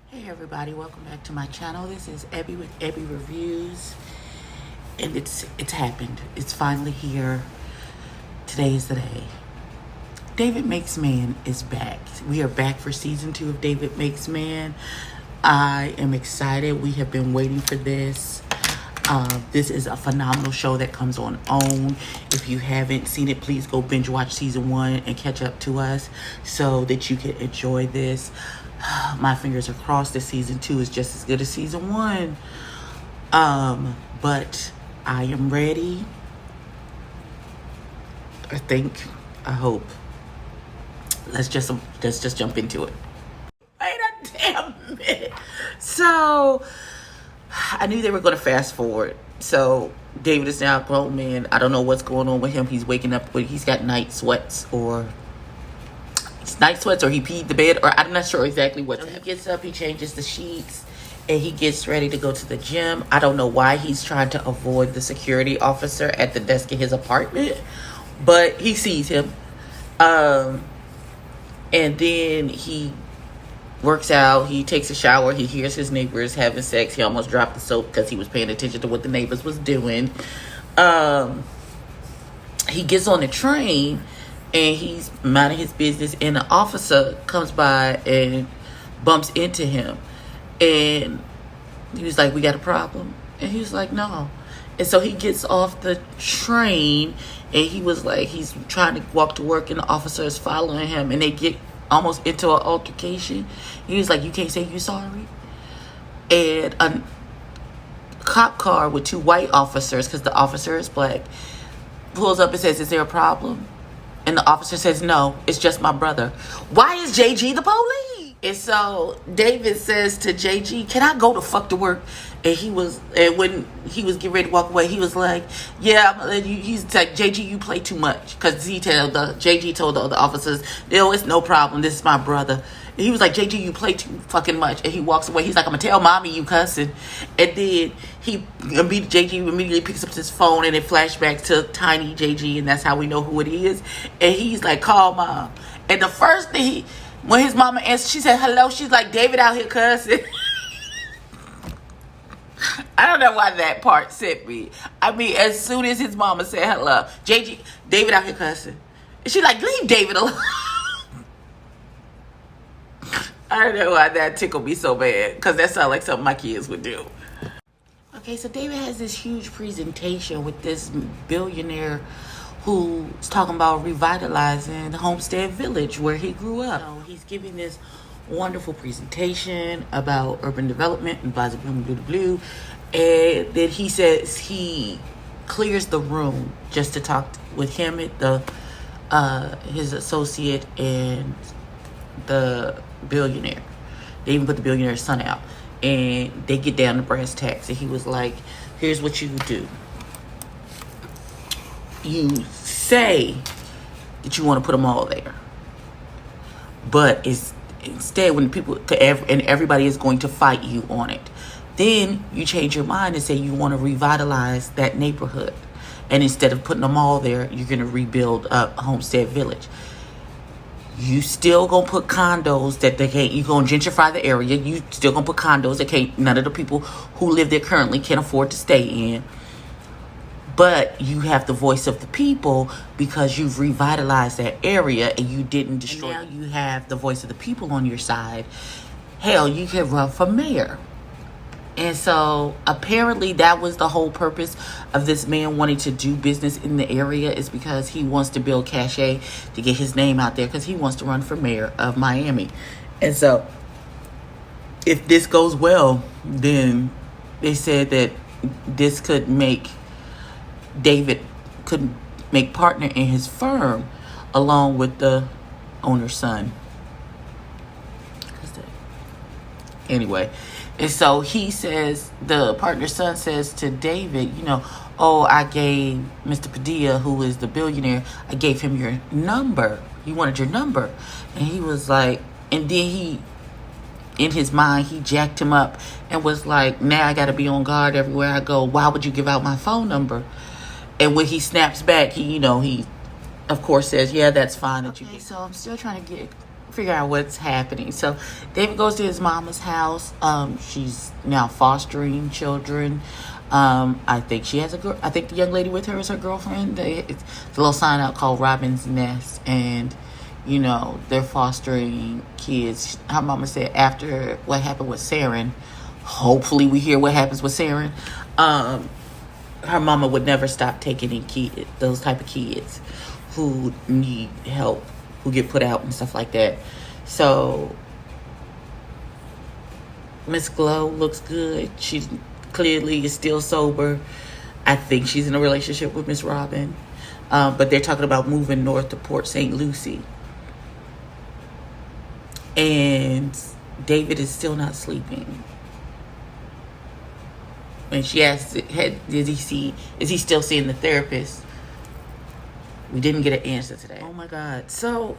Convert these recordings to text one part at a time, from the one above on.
Hey everybody, welcome back to my channel. This is Ebby with Ebby Reviews, and it's happened. It's finally here. Today is the day. David Makes Man is back. We are back for season 2 of David Makes Man. I am excited. We have been waiting for this. This is a phenomenal show that comes on OWN. If you haven't seen it, please go binge watch season 1 and catch up to us so that you can enjoy this. My fingers are crossed that season 2 is just as good as season 1. But I am ready. I hope. Let's just jump into it. Wait a damn minute. So I knew they were going to fast forward. So David is now a grown man. I don't know what's going on with him. He's waking up with, he's got night sweats, or he peed the bed, or I'm not sure exactly what. He gets up, he changes the sheets, and he gets ready to go to the gym. I don't know why he's trying to avoid the security officer at the desk in his apartment, but he sees him. And then he works out, he takes a shower, he hears his neighbors having sex. He almost dropped the soap because he was paying attention to what the neighbors was doing. He gets on the train and he's minding his business, and an officer comes by and bumps into him, and he was like, "We got a problem?" And he was like, "No." And so he gets off the train, and he was like, he's trying to walk to work, and the officer is following him, and they get almost into an altercation. He was like, "You can't say you sorry." And a cop car with 2 white officers, because the officer is black, pulls up and says, "Is there a problem?" And the officer says, "No, it's just my brother." Why is JG the police? And so David says to JG, "Can I go the fuck to work?" And when he was getting ready to walk away, he was like, "Yeah, I'm gonna let you." He's like, "JG, you play too much." Because JG told the other officers, "No, it's no problem. This is my brother." And he was like, "JG, you play too fucking much." And he walks away. He's like, "I'm gonna tell mommy you cussing." And then JG immediately picks up his phone, and it flashbacks to tiny JG, and that's how we know who it is. And he's like, "Call mom." And the first thing when his mama answered, she said, "Hello." She's like, "David out here cussing." I don't know why that part sent me. I mean, as soon as his mama said hello, David out here cussing. And she's like, "Leave David alone." I don't know why that tickled me so bad, because that sounds like something my kids would do. Okay, so David has this huge presentation with this billionaire who's talking about revitalizing Homestead Village where he grew up. So he's giving this wonderful presentation about urban development and blah, blah, blah, blah, blah. And then he says he clears the room just to talk with him, his associate, and the billionaire. They even put the billionaire's son out, and they get down to brass tacks. And he was like, "Here's what you do. You say that you want to put them all there, but instead when everybody is going to fight you on it, then you change your mind and say you want to revitalize that neighborhood, and instead of putting them all there, you're going to rebuild Homestead Village. You still gonna put condos that they can't. You gonna gentrify the area. You still gonna put condos that can't. None of the people who live there currently can afford to stay in. But you have the voice of the people because you've revitalized that area and you didn't destroy. And now you have the voice of the people on your side. Hell, you can run for mayor." And so apparently that was the whole purpose of this man wanting to do business in the area, is because he wants to build cachet to get his name out there, because he wants to run for mayor of Miami. And so if this goes well, then they said that this could make David could make partner in his firm along with the owner's son. Anyway, and so he says, the partner's son says to David, "Oh, I gave Mr. Padilla, who is the billionaire, I gave him your number. He wanted your number." And he was like, and then in his mind, he jacked him up and was like, "Now I got to be on guard everywhere I go. Why would you give out my phone number?" And when he snaps back, he of course says, "Yeah, that's fine that you get." So I'm still trying to get figure out what's happening. So David goes to his mama's house. She's now fostering children. I think she has a girl. I think the young lady with her is her girlfriend. It's a little sign out called Robin's Nest, and you know they're fostering kids. Her mama said after what happened with Saren, hopefully we hear what happens with Saren. Her mama would never stop taking in kids, those type of kids who need help, who get put out and stuff like that. So Miss Glow looks good. She clearly is still sober. I think she's in a relationship with Miss Robin. But they're talking about moving north to Port St. Lucie. And David is still not sleeping. And she asked, is he still seeing the therapist? We didn't get an answer today. Oh my God. So,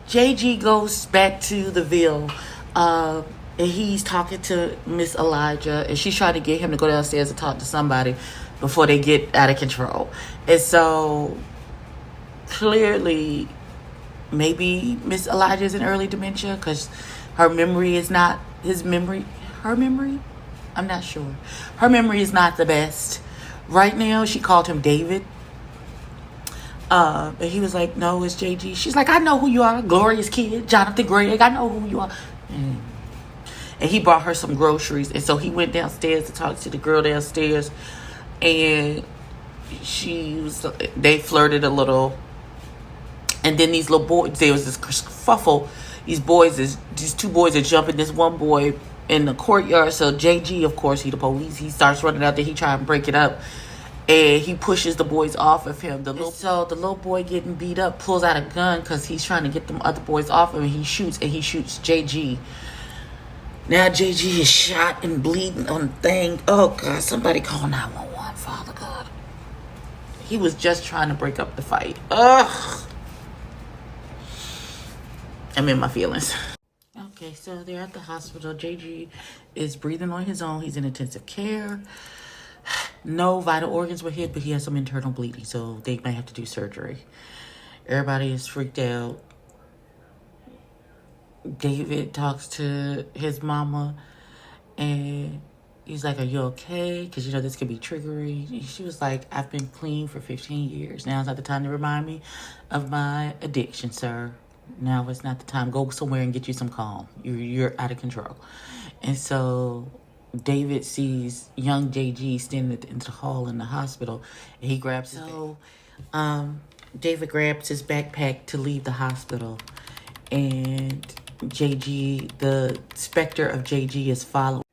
JG goes back to the Ville. And he's talking to Miss Elijah. And she's trying to get him to go downstairs and talk to somebody before they get out of control. And so, clearly, maybe Miss Elijah is in early dementia because her memory is not his memory. Her memory? I'm not sure. Her memory is not the best. Right now, she called him David. And he was like, no, it's JG. She's like, I know who you are. Glorious kid. Jonathan Gregg. I know who you are. And he brought her some groceries. And so he went downstairs to talk to the girl downstairs. And they flirted a little. And then these little boys, there was this kerfuffle. These two boys are jumping this one boy in the courtyard. So JG, of course, he the police. He starts running out there. He try and break it up. And he pushes the boys off of him. So the little boy getting beat up pulls out a gun because he's trying to get them other boys off him. And he shoots JG. Now JG is shot and bleeding on the thing. Oh, God. Somebody call 911, Father God. He was just trying to break up the fight. Ugh. I'm in my feelings. Okay, so they're at the hospital. JG is breathing on his own. He's in intensive care. No vital organs were hit, but he has some internal bleeding, so they might have to do surgery. Everybody is freaked out. David talks to his mama, and he's like, are you okay? Because, you know, this could be triggering. She was like, I've been clean for 15 years. Now's not the time to remind me of my addiction, sir. Now it's not the time. Go somewhere and get you some calm. You're out of control. And so David sees young JG standing at the end of the hall in the hospital, and he grabs his David grabs his backpack to leave the hospital, and JG, the specter of JG, is following.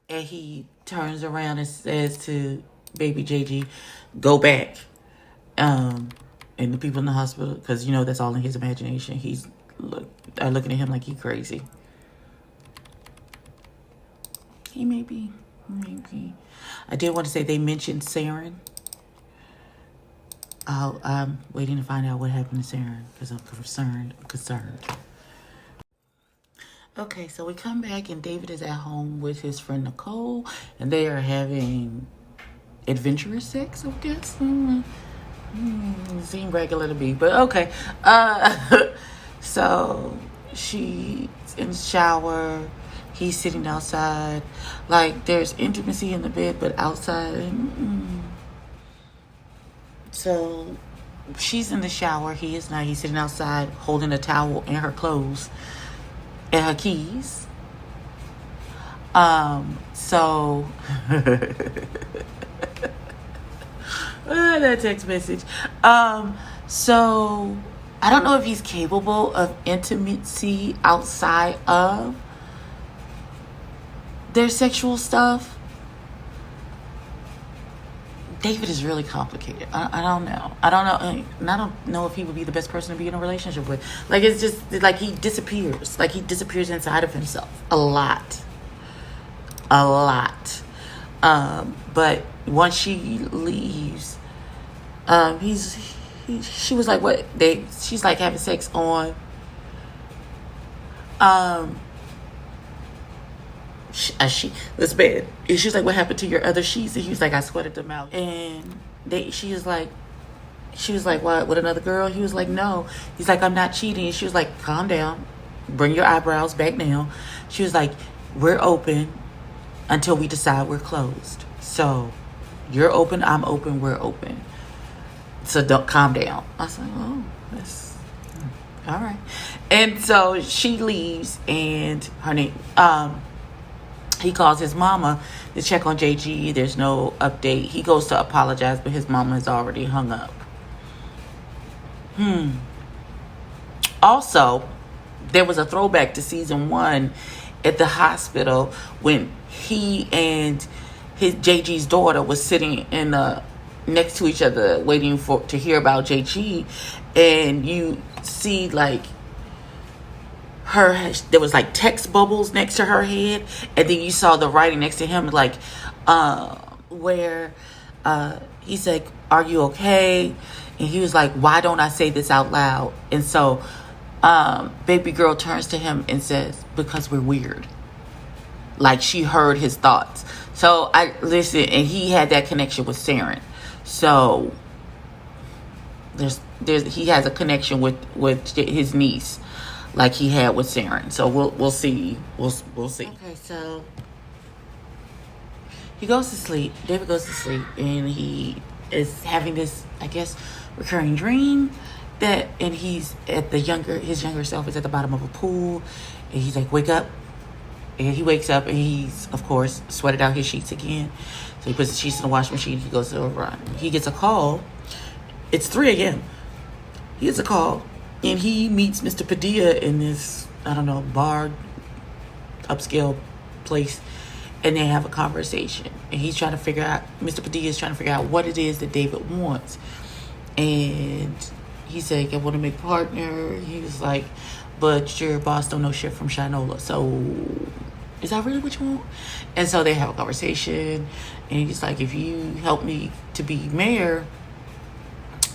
And he turns around and says to baby JG, go back. And the people in the hospital, because, you know, that's all in his imagination. They're looking at him like he's crazy. He may be. Maybe. I did want to say they mentioned Saren. I'm waiting to find out what happened to Saren because I'm concerned. Okay, so we come back and David is at home with his friend Nicole, and they are having adventurous sex, I guess. Seemed regular to me, but okay. So she's in the shower. He's sitting outside. Like, there's intimacy in the bed, but outside. So she's in the shower. He is not. He's sitting outside holding a towel and her clothes and her keys. So that text message. So I don't know if he's capable of intimacy outside of their sexual stuff. David is really complicated. I don't know. I don't know if he would be the best person to be in a relationship with. Like, it's just like he disappears. Like, he disappears inside of himself a lot. But once she leaves, she was like, what? She's like having sex on. This bed. And she was like, what happened to your other sheets? And he was like, I sweated them out. And she was like, She was like, what, with another girl? He was like, no. He's like, I'm not cheating. And she was like, calm down. Bring your eyebrows back down. She was like, we're open until we decide we're closed. So you're open, I'm open, we're open. So don't, calm down. I was like, oh, that's all right. And so she leaves, and her name, he calls his mama to check on JG. There's no update. He goes to apologize, but his mama has already hung up. Also, there was a throwback to season 1 at the hospital when he and his JG's daughter was sitting in next to each other waiting to hear about JG, and you see like there was like text bubbles next to her head, and then you saw the writing next to him, like where he's like, are you okay? And he was like, why don't I say this out loud? And so baby girl turns to him and says, because we're weird. Like she heard his thoughts. So I listen, and he had that connection with Saren. So he has a connection with his niece, like he had with Saren. So we'll see. We'll see. Okay, so he goes to sleep. David goes to sleep, and he is having this, I guess, recurring dream and he's at his younger self is at the bottom of a pool, and he's like, wake up. And he wakes up, and he's, of course, sweated out his sheets again. So he puts the sheets in the washing machine. He goes to a run. He gets a call. It's 3 a.m. He gets a call, and he meets Mr. Padilla in this, I don't know, bar, upscale place, and they have a conversation. And he's trying to figure out, Mr. Padilla is trying to figure out what it is that David wants. And he's like, I want to make partner. He was like, but your boss don't know shit from Shinola. So is that really what you want? And so they have a conversation, and he's like, if you help me to be mayor,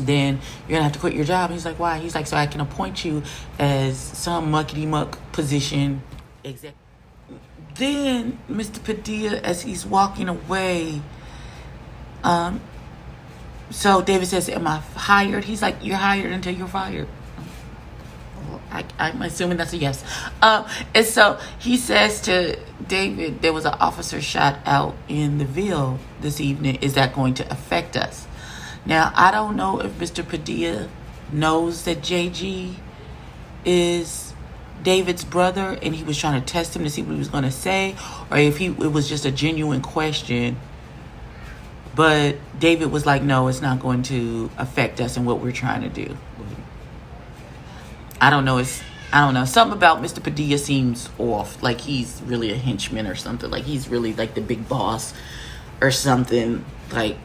then you're gonna have to quit your job. And he's like, why? He's like, so I can appoint you as some muckety muck position exec. Then Mr. Padilla, as he's walking away, so David says, am I hired? He's like, you're hired until you're fired. I'm assuming that's a yes. And so he says to David, there was an officer shot out in the Ville this evening. Is that going to affect us? Now, I don't know if Mr. Padilla knows that JG is David's brother, and he was trying to test him to see what he was going to say, or if it was just a genuine question. But David was like, no, it's not going to affect us and what we're trying to do. I don't know. Something about Mr. Padilla seems off. Like he's really a henchman or something. Like he's really like the big boss or something. Like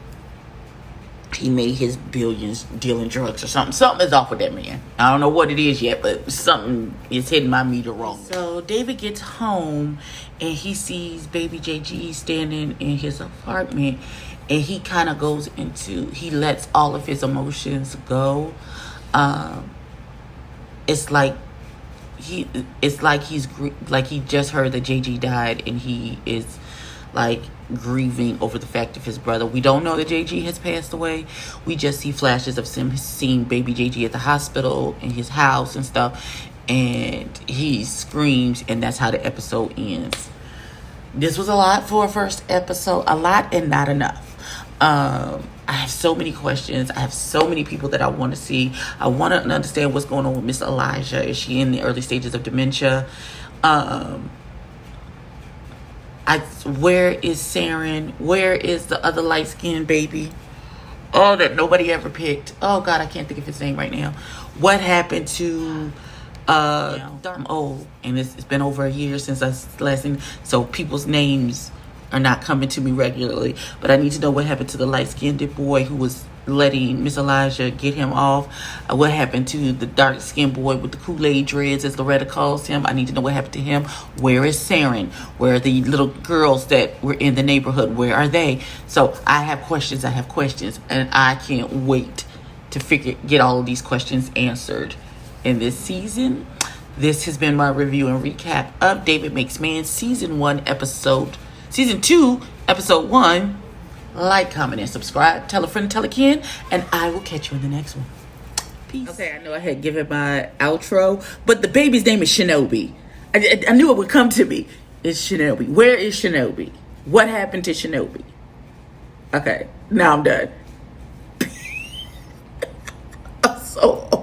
he made his billions dealing drugs or something. Something is off with that man. I don't know what it is yet, but something is hitting my meter wrong. So David gets home, and he sees baby JG standing in his apartment, and he kind of he lets all of his emotions go. It's like he just heard that JG died, and he is like grieving over the fact of his brother. We don't know that JG has passed away. We just see flashes of him seeing baby JG at the hospital, in his house and stuff, and he screams, and that's how the episode ends. This was a lot for a first episode. A lot and not enough. I have so many questions. I have so many people that I want to see. I want to understand what's going on with Miss Elijah. Is she in the early stages of dementia? Where is Saren? Where is the other light-skinned baby? Oh, that nobody ever picked. Oh, God, I can't think of his name right now. What happened to... I'm old, and it's been over a year since I last seen. So people's names are not coming to me regularly, but I need to know what happened to the light-skinned boy who was letting Miss Elijah get him off. What happened to the dark-skinned boy with the Kool-Aid dreads, as Loretta calls him? I need to know what happened to him. Where is Saren? Where are the little girls that were in the neighborhood? Where are they? So I have questions, and I can't wait to get all of these questions answered in this season. This has been my review and recap of David Makes Man Season 2, Episode 1, like, comment, and subscribe. Tell a friend, tell a kin, and I will catch you in the next one. Peace. Okay, I know I had given my outro, but the baby's name is Shinobi. I knew it would come to me. It's Shinobi. Where is Shinobi? What happened to Shinobi? Okay, now I'm done. I'm so